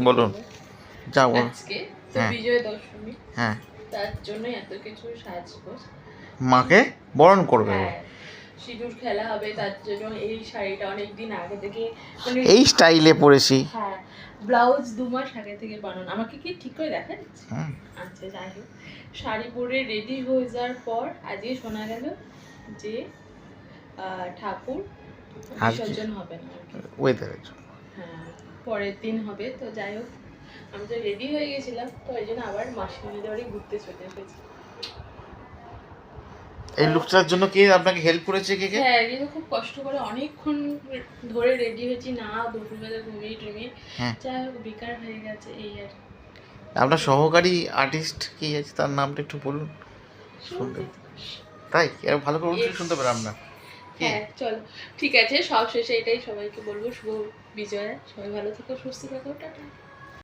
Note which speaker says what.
Speaker 1: বলুন, যা বলুন।
Speaker 2: আজকে তো
Speaker 1: হ্যাঁ
Speaker 2: বিজয় দশমী,
Speaker 1: হ্যাঁ,
Speaker 2: তার জন্য এত কিছু সাজগোজ।
Speaker 1: মাকে বরণ করবে ও।
Speaker 2: হ্যাঁ, সিঁদুর খেলা হবে, তার জন্য এই শাড়িটা অনেকদিন আগে থেকে, মানে
Speaker 1: এই স্টাইলে পরেছি।
Speaker 2: হ্যাঁ, ব্লাউজ 2 মাস আগে থেকে বানানো। আমাকে কি ঠিক করে দেখা যাচ্ছে?
Speaker 1: হুম।
Speaker 2: আচ্ছা, যাই হোক, শাড়ি পরে রেডি হয়ে যাওয়ার পর আজকে শোনা গেল যে ঠাকুর বিসর্জন হবে না আর কি।
Speaker 1: ওয়েদারের জন্য।
Speaker 2: হ্যাঁ, পরের দিন হবে। তো যাই হোক, আমি তো রেডি হয়ে গেছিলাম, তো এই জন্য আবার মাসিমাদের বাড়ি ঘুরতে চলে এসেছি।
Speaker 1: এই লুকটার জন্য কে আপনাকে হেল্প করেছে, কে কে?
Speaker 2: হ্যাঁ, কিন্তু খুব কষ্ট করে অনেকক্ষণ ধরে রেডি হয়েছি, না দুপুরবেলা ঘুমিয়ে টুমিয়ে,
Speaker 1: হ্যাঁ।
Speaker 2: যাই হোক বেকার হয়ে গেছে এই আর।
Speaker 1: আপনার সহকারী আর্টিস্ট কি আছে, তার নামটা একটু বলুন শুনতে। তাই আর ভালো করে বলতে শুনতে পেলাম না।
Speaker 2: হ্যাঁ, চলো ঠিক আছে, সব শেষে এটাই সবাইকে বলবো, শুভ বিজয়া। সবাই ভালো থেকো, সুস্থ থাকো, টাটা।